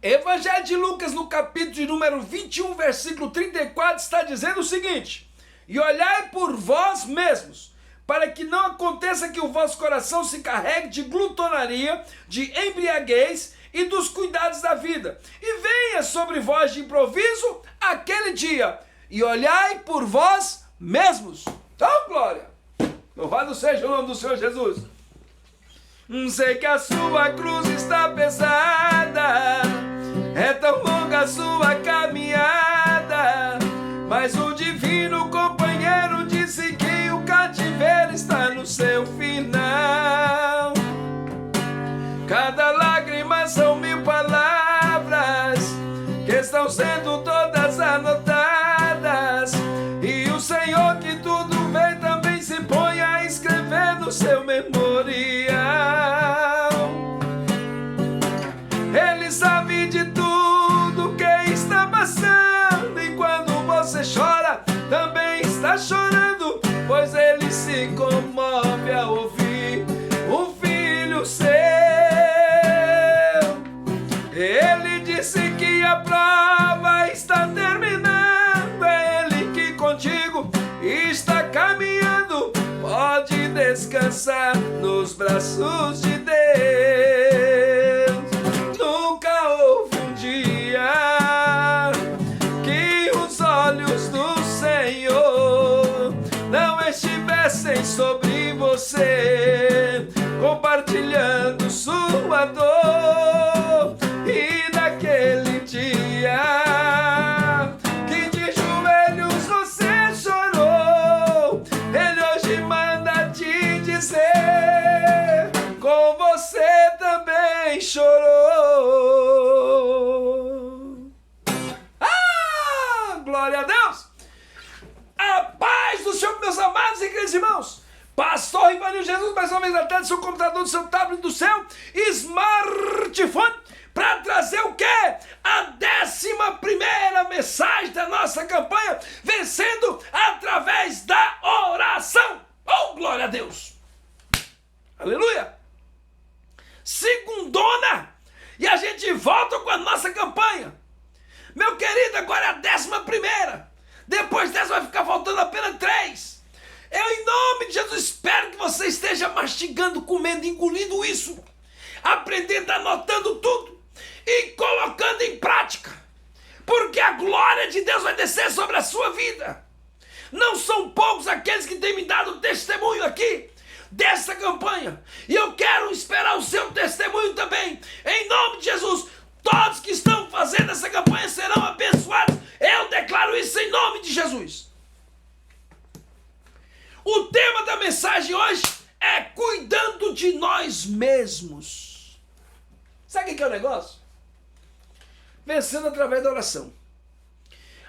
Evangelho de Lucas, no capítulo de número 21, versículo 34, está dizendo o seguinte: e olhai por vós mesmos, para que não aconteça que o vosso coração se carregue de glutonaria, de embriaguez e dos cuidados da vida, e venha sobre vós de improviso aquele dia, e olhai por vós mesmos. Então, glória! Louvado seja o nome do Senhor Jesus. Sei que a sua cruz está pesada, é tão longa a sua caminhada, mas o divino companheiro disse que o cativeiro está no seu final. Cada lágrima são 1000 palavras que estão sendo todas anotadas, e o Senhor que tudo vê também se põe a escrever no seu memorial. Ele sabe de tudo que está passando, e quando você chora, também está chorando, pois ele se comove ao ouvir um filho seu. Ele disse que a prova está terminando, é ele que contigo está caminhando, pode descansar nos braços de Deus. Nunca houve um dia que os olhos do Senhor não estivessem sobre você, compartilhando sua dor. E naquele dia que de joelhos você chorou, ele hoje manda te dizer: com você também chorou. Ah, glória a Deus! A paz do Senhor, meus amados e queridos irmãos. Pastor Ivanildo Jesus, mais uma vez na tela do seu computador, do seu tablet, do seu smartphone, para trazer o quê? A 11ª mensagem da nossa campanha, vencendo através da oração. Oh, glória a Deus! Aleluia! Segundona, e a gente volta com a nossa campanha. Meu querido, agora é a 11ª. Depois dessa vai ficar faltando apenas 3. Eu, em nome de Jesus, espero que você esteja mastigando, comendo, engolindo isso, aprendendo, anotando tudo e colocando em prática, porque a glória de Deus vai descer sobre a sua vida. Não são poucos aqueles que têm me dado testemunho aqui dessa campanha, e eu quero esperar o seu testemunho também, em nome de Jesus. Todos que estão fazendo essa campanha serão abençoados. Eu declaro isso em nome de Jesus. O tema da mensagem hoje é cuidando de nós mesmos. Sabe o que é o negócio? Vencendo através da oração.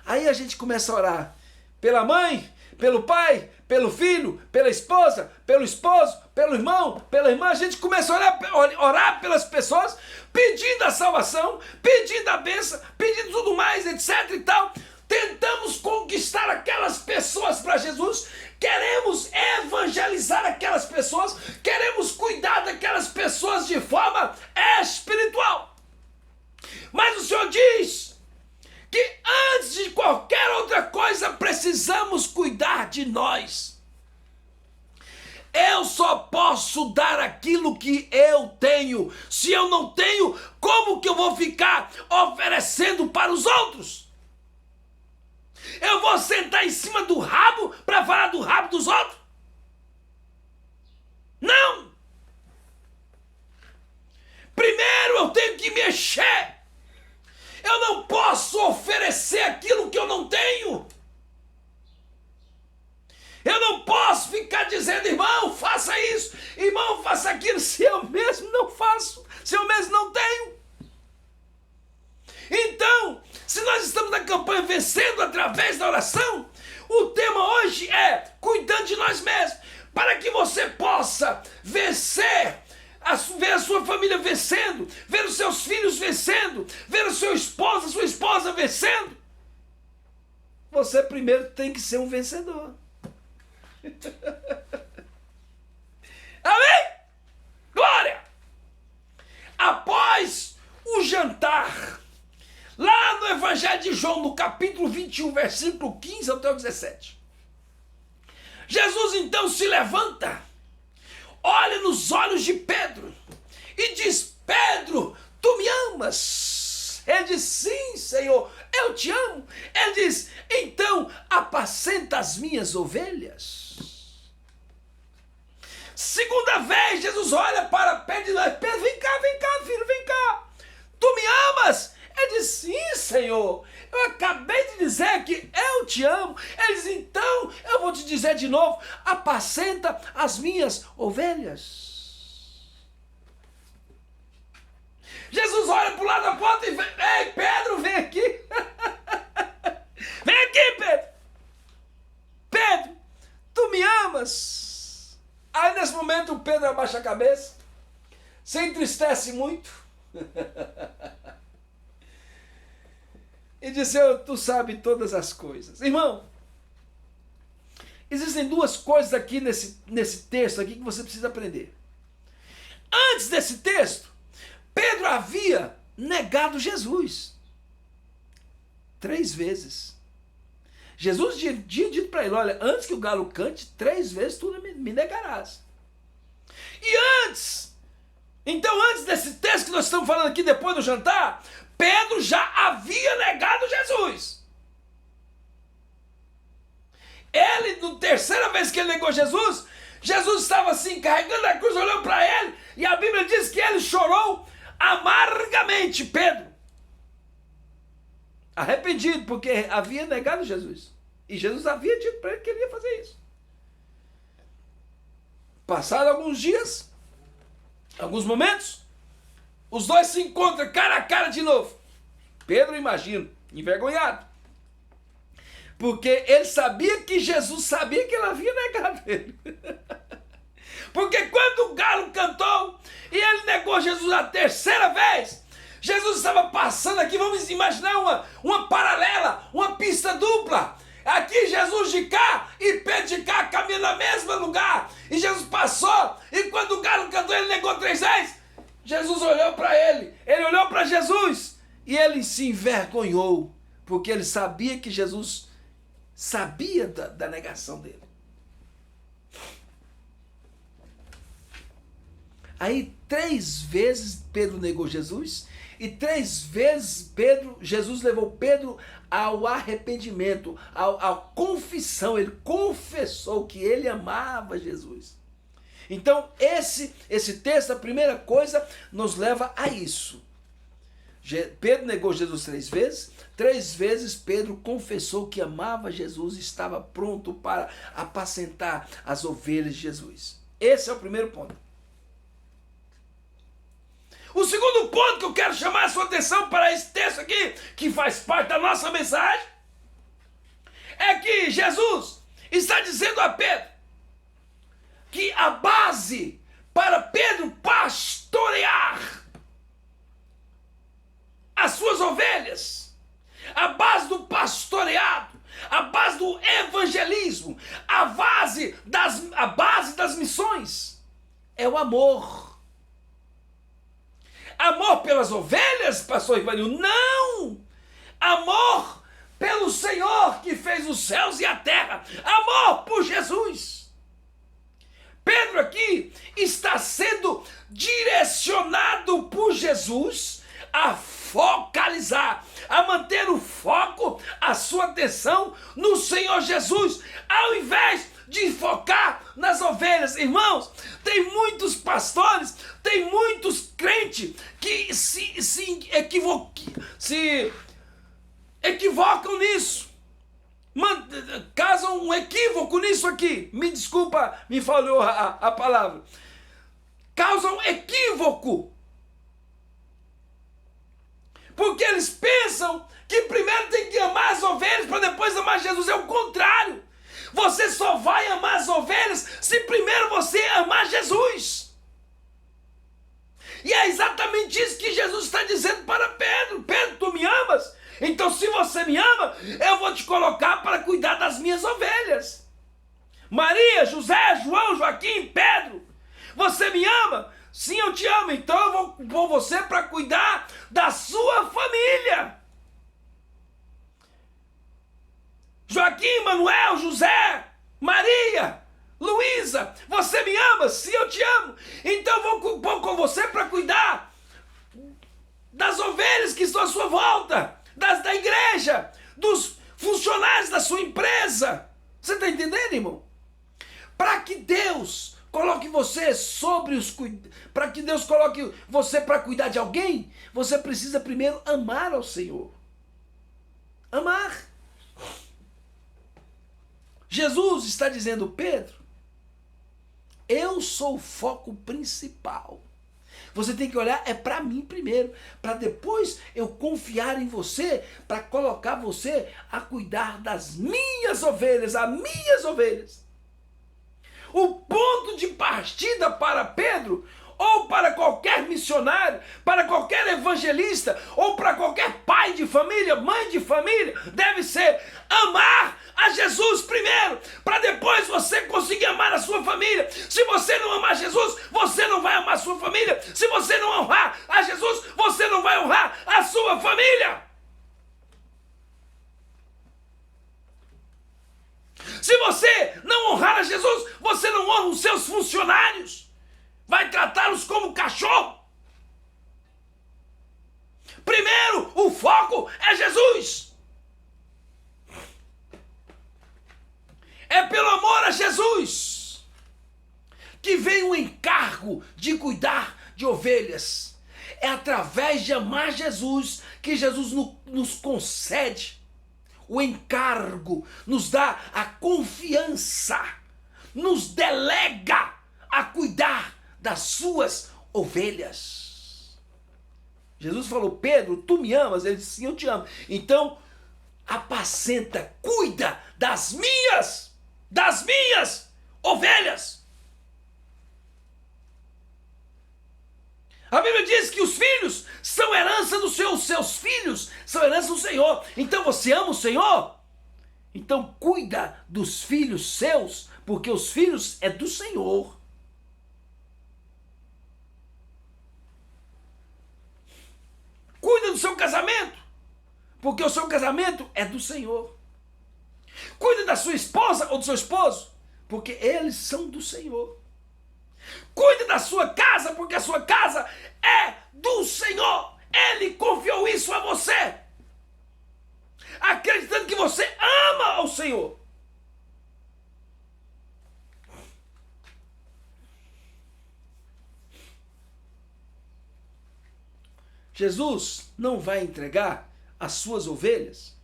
Aí a gente começa a orar pela mãe, pelo pai, pelo filho, pela esposa, pelo esposo, pelo irmão, pela irmã. A gente começa a orar pelas pessoas, pedindo a salvação, pedindo a bênção, pedindo tudo mais, etc e tal. Tentamos conquistar aquelas pessoas para Jesus, queremos evangelizar aquelas pessoas, queremos cuidar daquelas pessoas de forma espiritual. Mas o Senhor diz que antes de qualquer outra coisa precisamos cuidar de nós. Eu só posso dar aquilo que eu tenho. Se eu não tenho, como que eu vou ficar oferecendo para os outros? Eu vou sentar em cima do rabo para falar do rabo dos outros? Não! Primeiro eu tenho que mexer. Eu não posso oferecer aquilo que eu não tenho. Eu não posso ficar dizendo: irmão, faça isso, irmão, faça aquilo, se eu mesmo não faço, se eu mesmo não tenho. Então, se nós estamos na campanha vencendo através da oração, o tema hoje é cuidando de nós mesmos, para que você possa vencer, ver a sua família vencendo, ver os seus filhos vencendo, ver o seu esposo, a sua esposa vencendo. Você primeiro tem que ser um vencedor. Amém? Glória! Após o jantar, no Evangelho de João, no capítulo 21, versículo 15 até o 17. Jesus então se levanta, olha nos olhos de Pedro e diz: Pedro, tu me amas? Ele diz: sim, Senhor, eu te amo. Ele diz: então apacenta as minhas ovelhas. Segunda vez, Jesus olha para Pedro e diz: Pedro, vem cá, filho, vem cá. Tu me amas? Ele diz: sim, Senhor, eu acabei de dizer que eu te amo. Ele diz: então eu vou te dizer de novo: apacenta as minhas ovelhas. Jesus olha para o lado da porta e vem: ei, Pedro, vem aqui. Vem aqui, Pedro. Pedro, tu me amas? Aí nesse momento o Pedro abaixa a cabeça, se entristece muito e diz: tu sabe todas as coisas. Irmão, existem duas coisas aqui nesse texto aqui que você precisa aprender. Antes desse texto, Pedro havia negado Jesus 3 vezes. Jesus tinha dito para ele: olha, antes que o galo cante, 3 vezes tu me negarás. E antes desse texto que nós estamos falando aqui, depois do jantar, Pedro já havia negado Jesus. Ele, na terceira vez que ele negou Jesus, Jesus estava assim, carregando a cruz, olhou para ele, e a Bíblia diz que ele chorou amargamente, Pedro, arrependido, porque havia negado Jesus. E Jesus havia dito para ele que ele ia fazer isso. Passados alguns dias, alguns momentos, os dois se encontram cara a cara de novo. Pedro, imagino, envergonhado, porque ele sabia que Jesus sabia que ele havia negado ele. Porque quando o galo cantou e ele negou Jesus a terceira vez, Jesus estava passando aqui, vamos imaginar uma paralela, uma pista dupla. Aqui Jesus de cá e Pedro de cá, caminhando no mesmo lugar. E Jesus passou, e quando o galo cantou, ele negou 3 vezes. Jesus olhou para ele olhou para Jesus, e ele se envergonhou, porque ele sabia que Jesus sabia da negação dele. Aí 3 vezes Pedro negou Jesus, e 3 vezes Jesus levou Pedro ao arrependimento, à confissão. Ele confessou que ele amava Jesus. Então esse texto, a primeira coisa, nos leva a isso. Pedro negou Jesus 3 vezes. 3 vezes Pedro confessou que amava Jesus e estava pronto para apacentar as ovelhas de Jesus. Esse é o primeiro ponto. O segundo ponto que eu quero chamar a sua atenção para esse texto aqui, que faz parte da nossa mensagem, é que Jesus está dizendo a Pedro que a base para Pedro pastorear as suas ovelhas, a base do pastoreado, a base do evangelismo, a base das missões é o amor. Amor pelas ovelhas, pastor Ivanildo? Não! Amor pelo Senhor que fez os céus e a terra. Amor por Jesus. Pedro aqui está sendo direcionado por Jesus a focalizar, a manter o foco, a sua atenção no Senhor Jesus, ao invés de focar nas ovelhas. Irmãos, tem muitos pastores, tem muitos crentes que se equivocam nisso, causam um equívoco nisso aqui. Me desculpa, me falhou a palavra. Causam equívoco, porque eles pensam que primeiro tem que amar as ovelhas para depois amar Jesus. É o contrário. Você só vai amar as ovelhas se primeiro você amar Jesus. E é exatamente isso que Jesus está dizendo para Pedro. Pedro, tu me amas? Então se você me ama, eu vou te colocar para cuidar das minhas ovelhas. Maria, José, João, Joaquim, Pedro, você me ama? Sim, eu te amo. Então eu vou com você para cuidar da sua família. Manuel, José, Maria, Luísa, você me ama? Sim, eu te amo. Então eu vou pôr com você para cuidar das ovelhas que estão à sua volta, da igreja, dos funcionários da sua empresa. Você está entendendo, irmão? Para que Deus coloque você para que Deus coloque você para cuidar de alguém, você precisa primeiro amar ao Senhor. Amar. Jesus está dizendo, Pedro, eu sou o foco principal. Você tem que olhar para mim primeiro, para depois eu confiar em você, para colocar você a cuidar das minhas ovelhas, as minhas ovelhas. O ponto de partida para Pedro, ou para qualquer missionário, para qualquer evangelista, ou para qualquer pai de família, mãe de família, deve ser amar a Jesus primeiro, para depois você conseguir amar a sua família. Se você não amar Jesus, você não vai amar a sua família. Se você não honrar a Jesus, você não vai honrar a sua família. Se você não honrar a Jesus, você não honra os seus funcionários. Vai tratá-los como cachorro. Primeiro, o foco é Jesus. É pelo amor a Jesus que vem o encargo de cuidar de ovelhas. É através de amar Jesus que Jesus nos concede o encargo, nos dá a confiança, nos delega a cuidar das suas ovelhas. Jesus falou, Pedro, tu me amas? Ele disse, sim, eu te amo. Então, apacenta, cuida das minhas ovelhas. A Bíblia diz que os filhos são herança do Senhor, os seus filhos são herança do Senhor. Então você ama o Senhor? Então cuida dos filhos seus, porque os filhos é do Senhor. Cuida do seu casamento, porque o seu casamento é do Senhor. Cuida da sua esposa ou do seu esposo, porque eles são do Senhor. Cuide da sua casa, porque a sua casa é do Senhor. Ele confiou isso a você, acreditando que você ama ao Senhor. Jesus não vai entregar as suas ovelhas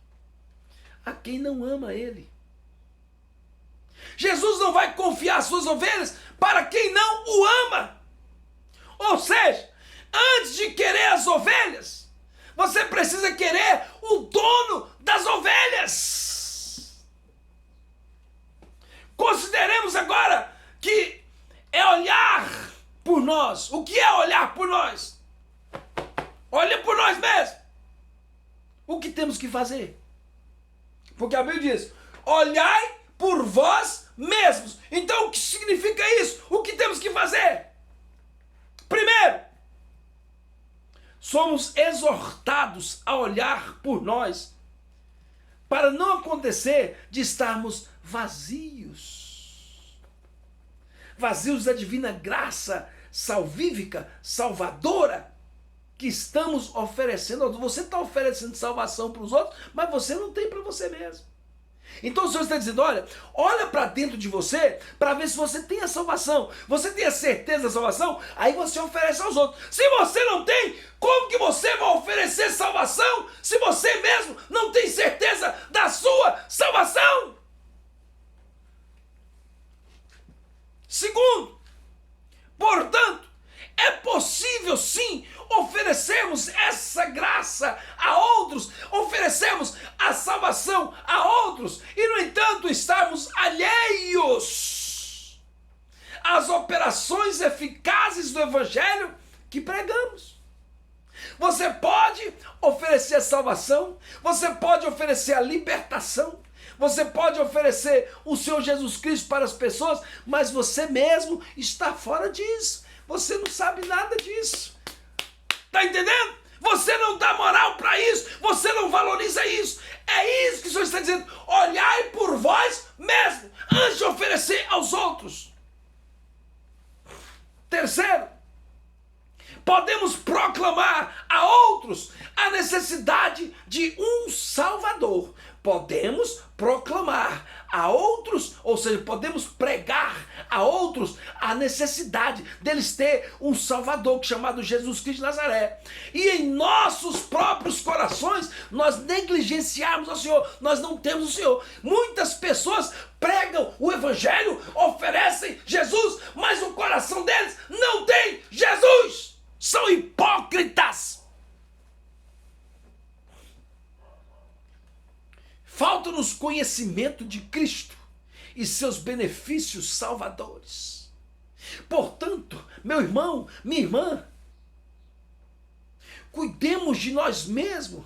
a quem não ama Ele. Jesus não vai confiar as suas ovelhas para quem não o ama. Ou seja, antes de querer as ovelhas, você precisa querer o dono das ovelhas. Consideremos agora que é olhar por nós. O que é olhar por nós? Olha por nós mesmos. O que temos que fazer? Porque a Bíblia diz, olhai por vós mesmos. Então o que significa isso? O que temos que fazer? Primeiro, somos exortados a olhar por nós, para não acontecer de estarmos vazios. Vazios da divina graça salvífica, salvadora, que estamos oferecendo. Você está oferecendo salvação para os outros, mas você não tem para você mesmo. Então o Senhor está dizendo, olha para dentro de você, para ver se você tem a salvação. Você tem a certeza da salvação, aí você oferece aos outros. Se você não tem, como que você vai oferecer salvação, se você mesmo não tem certeza da sua salvação? Segundo, portanto, é possível sim oferecermos essa graça a outros, oferecemos a salvação a outros, e no entanto estarmos alheios às operações eficazes do Evangelho que pregamos. Você pode oferecer a salvação, você pode oferecer a libertação, você pode oferecer o Senhor Jesus Cristo para as pessoas, mas você mesmo está fora disso. Você não sabe nada disso. Está entendendo? Você não dá moral para isso, você não valoriza isso. É isso que o Senhor está dizendo. Olhai por vós mesmo, antes de oferecer aos outros. Terceiro, podemos proclamar a outros a necessidade de um Salvador. Podemos proclamar a outros, ou seja, podemos pregar a outros a necessidade deles ter um Salvador chamado Jesus Cristo de Nazaré. E em nossos próprios corações nós negligenciarmos ao Senhor, nós não temos o Senhor. Muitas pessoas pregam o Evangelho, oferecem Jesus, mas o coração deles não tem Jesus. São hipócritas. Falta-nos conhecimento de Cristo e seus benefícios salvadores. Portanto, meu irmão, minha irmã, cuidemos de nós mesmos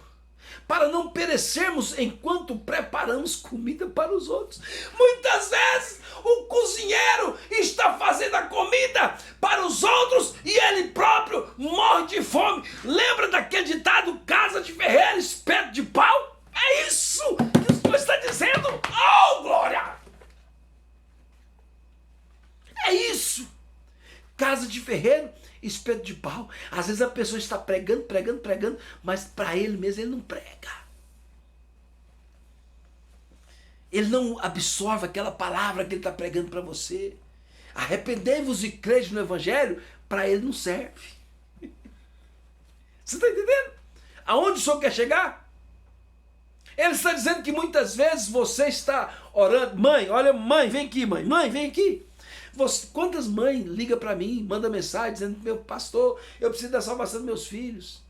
para não perecermos enquanto preparamos comida para os outros. Muitas vezes o cozinheiro está fazendo a comida para os outros e ele próprio morre de fome. Lembra daquele ditado, casa de ferreiro, espeto de pau? É isso que o Senhor está dizendo. Oh, glória! É isso. Casa de ferreiro, espeto de pau. Às vezes a pessoa está pregando, mas para ele mesmo ele não prega. Ele não absorve aquela palavra que ele está pregando para você. Arrependei-vos e crede no Evangelho, para ele não serve. Você está entendendo? Aonde o Senhor quer chegar? Ele está dizendo que muitas vezes você está orando. Mãe, olha, mãe, vem aqui, mãe. Mãe, vem aqui. Quantas mães ligam para mim, mandam mensagem dizendo, meu pastor, eu preciso da salvação dos meus filhos.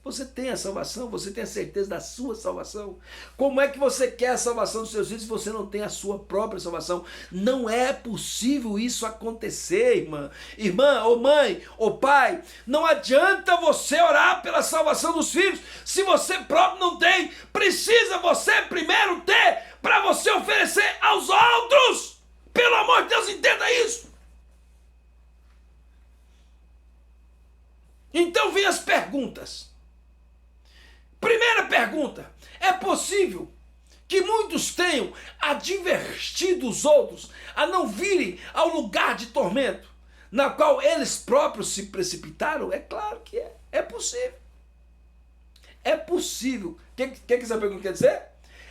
Você tem a salvação, você tem a certeza da sua salvação. Como é que você quer a salvação dos seus filhos se você não tem a sua própria salvação? Não é possível isso acontecer, irmã. Irmã, ou mãe, ou pai, não adianta você orar pela salvação dos filhos se você próprio não tem. Precisa você primeiro ter para você oferecer aos outros. Pelo amor de Deus, entenda isso. Então vem as perguntas. Primeira pergunta: é possível que muitos tenham advertido os outros a não virem ao lugar de tormento, na qual eles próprios se precipitaram? É claro que é. É possível. É possível. O que essa pergunta quer dizer?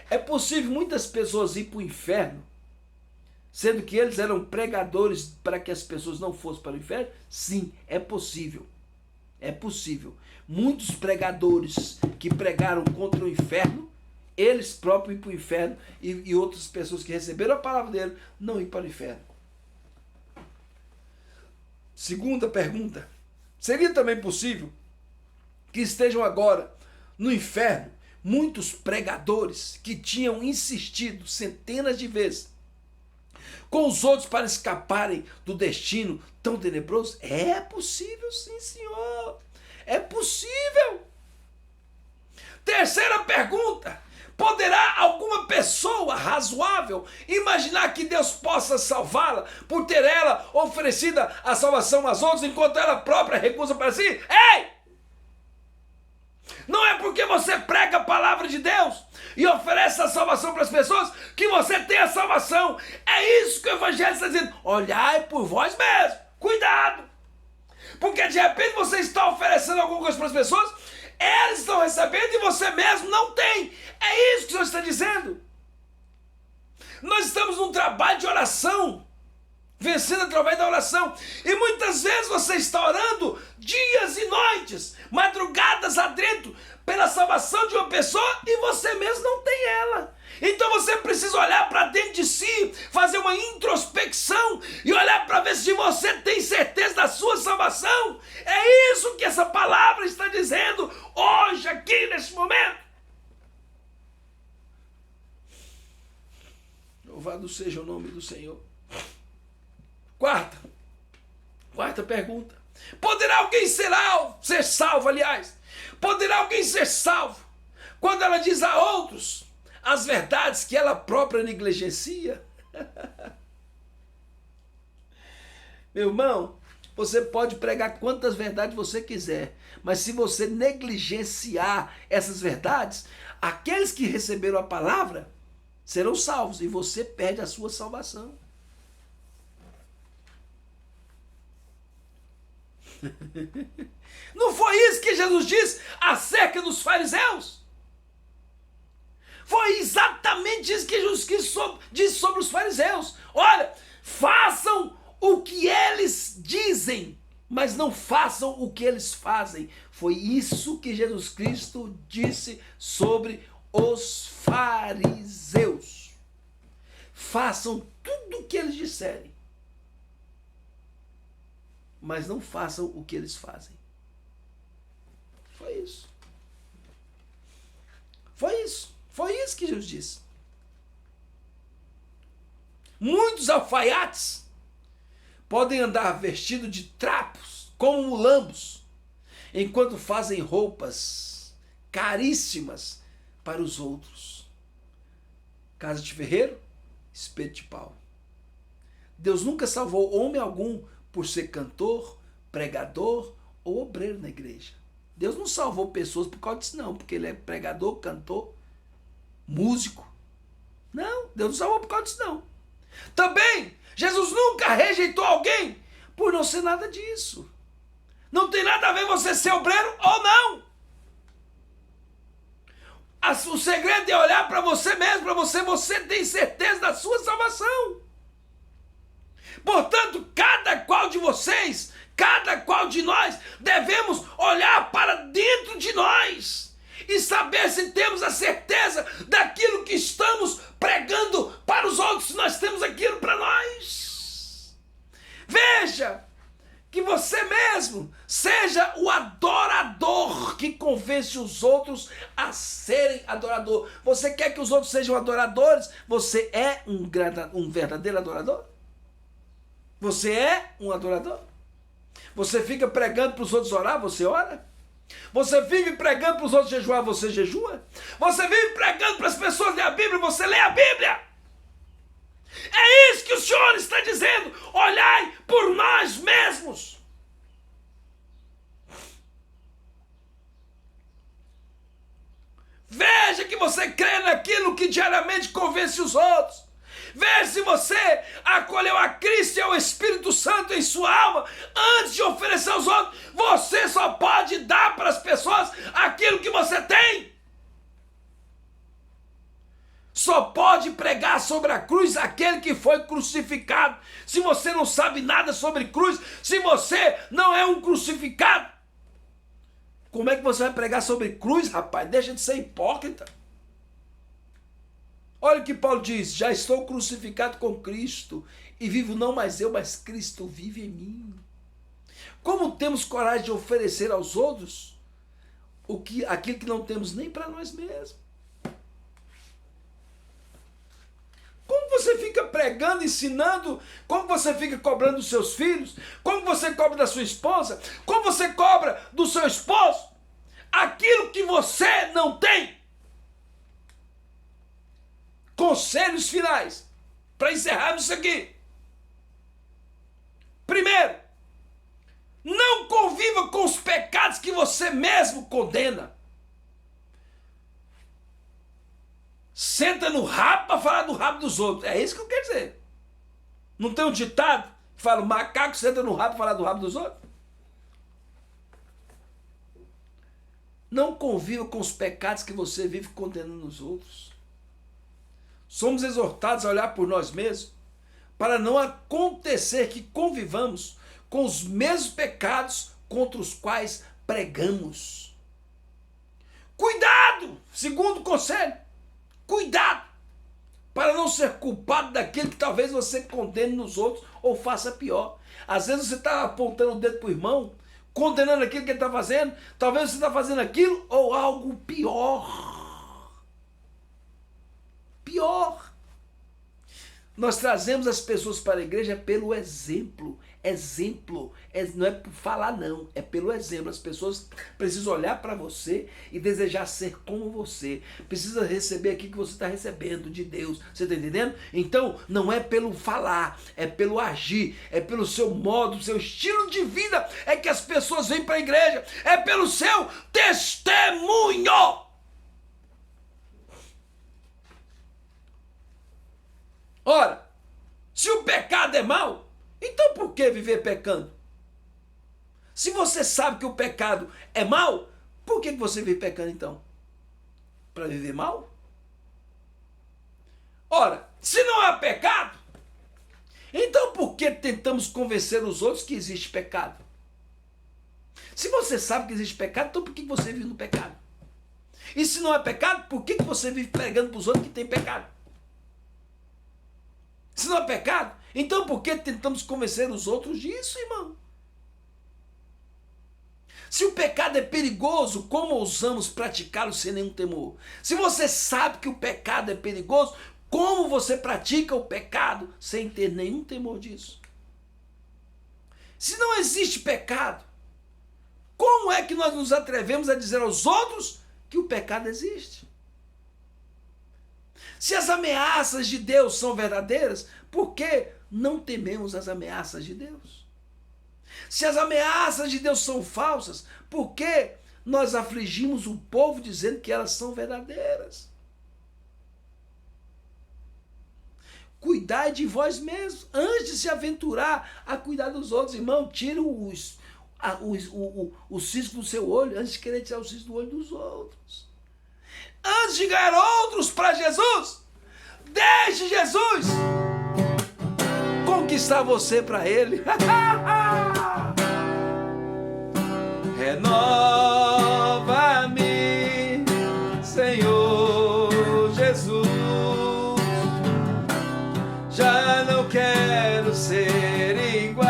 É possível muitas pessoas ir para o inferno, sendo que eles eram pregadores para que as pessoas não fossem para o inferno? Sim, é possível. É possível. Muitos pregadores que pregaram contra o inferno, eles próprios ir para o inferno, e outras pessoas que receberam a palavra dele não ir para o inferno. Segunda pergunta: seria também possível que estejam agora no inferno muitos pregadores que tinham insistido centenas de vezes com os outros para escaparem do destino tão tenebroso? É possível, sim, senhor. É possível. Terceira pergunta: poderá alguma pessoa razoável imaginar que Deus possa salvá-la por ter ela oferecida a salvação aos outros, enquanto ela própria recusa para si? Ei! Não é porque você prega a palavra de Deus e oferece a salvação para as pessoas que você tem a salvação. É isso que o Evangelho está dizendo. Olhai por vós mesmos. Cuidado. Porque de repente você está oferecendo alguma coisa para as pessoas, elas estão recebendo e você mesmo não tem. É isso que o Senhor está dizendo. Nós estamos num trabalho de oração, vencendo através da oração. E muitas vezes você está orando dias e noites, madrugadas adentro, pela salvação de uma pessoa e você mesmo não tem ela. Então você precisa olhar para dentro de si, fazer uma introspecção e olhar para ver se você tem certeza da sua salvação. É isso que essa palavra está dizendo hoje, aqui, nesse momento. Louvado seja o nome do Senhor. Quarta pergunta: poderá alguém ser salvo, aliás? Poderá alguém ser salvo quando ela diz a outros as verdades que ela própria negligencia? Meu irmão, Você pode pregar quantas verdades você quiser, mas se você negligenciar essas verdades, aqueles que receberam a palavra serão salvos e você perde a sua salvação. Não foi isso que Jesus disse acerca dos fariseus? Foi exatamente isso que Jesus disse sobre os fariseus. Olha, façam o que eles dizem, mas não façam o que eles fazem. Foi isso que Jesus Cristo disse sobre os fariseus. Façam tudo o que eles disserem, mas não façam o que eles fazem. Foi isso. Foi isso. Foi isso que Jesus disse. Muitos alfaiates podem andar vestidos de trapos, como mulambos, enquanto fazem roupas caríssimas para os outros. Casa de ferreiro, espeto de pau. Deus nunca salvou homem algum por ser cantor, pregador ou obreiro na igreja. Deus não salvou pessoas por causa disso, não, porque ele é pregador, cantor, músico. Não, Deus não salvou por causa disso, não. Também, Jesus nunca rejeitou alguém por não ser nada disso. Não tem nada a ver você ser obreiro ou não. O segredo é olhar para você mesmo, para você tem certeza da sua salvação. Portanto, cada qual de vocês, cada qual de nós, devemos olhar para dentro de nós e saber se temos a certeza daquilo que estamos pregando para os outros, se nós temos aquilo para nós. Veja que você mesmo seja o adorador que convence os outros a serem adorador. Você quer que os outros sejam adoradores? Você é um verdadeiro adorador? Você é um adorador? Você fica pregando para os outros orar, você ora? Você vive pregando para os outros jejuar, você jejua? Você vive pregando para as pessoas ler a Bíblia, você lê a Bíblia? É isso que o Senhor está dizendo. Olhai por nós mesmos. Veja que você crê naquilo que diariamente convence os outros. Veja se você acolheu a Cristo e ao Espírito Santo em sua alma antes de oferecer aos outros. Você só pode dar para as pessoas aquilo que você tem. Só pode pregar sobre a cruz aquele que foi crucificado. Se você não sabe nada sobre cruz, se você não é um crucificado, como é que você vai pregar sobre cruz, rapaz? Deixa de ser hipócrita. Olha o que Paulo diz: já estou crucificado com Cristo, e vivo não mais eu, mas Cristo vive em mim. Como temos coragem de oferecer aos outros aquilo que não temos nem para nós mesmos? Como você fica pregando, ensinando, como você fica cobrando dos seus filhos, como você cobra da sua esposa, como você cobra do seu esposo, aquilo que você não tem? Conselhos finais, para encerrarmos isso aqui. Primeiro, não conviva com os pecados que você mesmo condena. Senta no rabo para falar do rabo dos outros. É isso que eu quero dizer. Não tem um ditado que fala: o macaco senta no rabo para falar do rabo dos outros? Não conviva com os pecados que você vive condenando os outros. Somos exortados a olhar por nós mesmos para não acontecer que convivamos com os mesmos pecados contra os quais pregamos. Cuidado! Segundo conselho, cuidado para não ser culpado daquilo que talvez você condene nos outros ou faça pior. Às vezes você está apontando o dedo para o irmão, condenando aquilo que ele está fazendo, talvez você está fazendo aquilo ou algo pior. Pior. Nós trazemos as pessoas para a igreja pelo exemplo. exemplo. Não é por falar não, é pelo exemplo. As pessoas precisam olhar para você e desejar ser como você. Precisa receber aquilo que você está recebendo de Deus. Você está entendendo? Então, não é pelo falar, é pelo agir, é pelo seu modo, seu estilo de vida, é que as pessoas vêm para a igreja. É pelo seu testemunho. Ora, se o pecado é mau, então por que viver pecando? Se você sabe que o pecado é mau, por que você vive pecando então? Para viver mal? Ora, se não há pecado, então por que tentamos convencer os outros que existe pecado? Se você sabe que existe pecado, então por que você vive no pecado? E se não há pecado, por que você vive pregando para os outros que tem pecado? Se não é pecado, então por que tentamos convencer os outros disso, irmão? Se o pecado é perigoso, como ousamos praticá-lo sem nenhum temor? Se você sabe que o pecado é perigoso, como você pratica o pecado sem ter nenhum temor disso? Se não existe pecado, como é que nós nos atrevemos a dizer aos outros que o pecado existe? Se as ameaças de Deus são verdadeiras, por que não tememos as ameaças de Deus? Se as ameaças de Deus são falsas, por que nós afligimos o povo dizendo que elas são verdadeiras? Cuidai de vós mesmos, antes de se aventurar a cuidar dos outros. Irmão, tira o cisco do seu olho, antes de querer tirar o cisco do olho dos outros. Antes de ganhar outros para Jesus, deixe Jesus conquistar você para Ele. Renova-me, Senhor Jesus. Já não quero ser igual.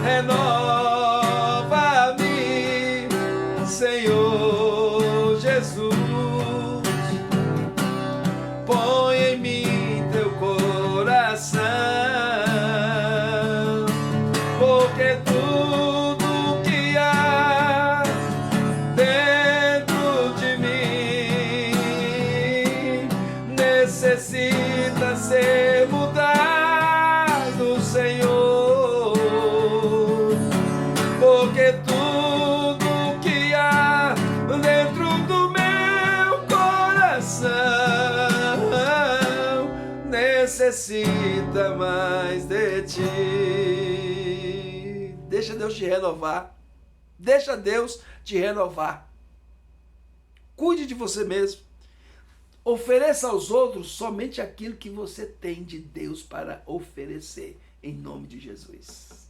Renova-me, Senhor Jesus. Põe em mim teu coração, porque tudo que há dentro de mim necessita ser mudado, Senhor, porque tudo que há dentro do meu coração necessita mais de ti. Deixa Deus te renovar. Deixa Deus te renovar. Cuide de você mesmo. Ofereça aos outros somente aquilo que você tem de Deus para oferecer, em nome de Jesus.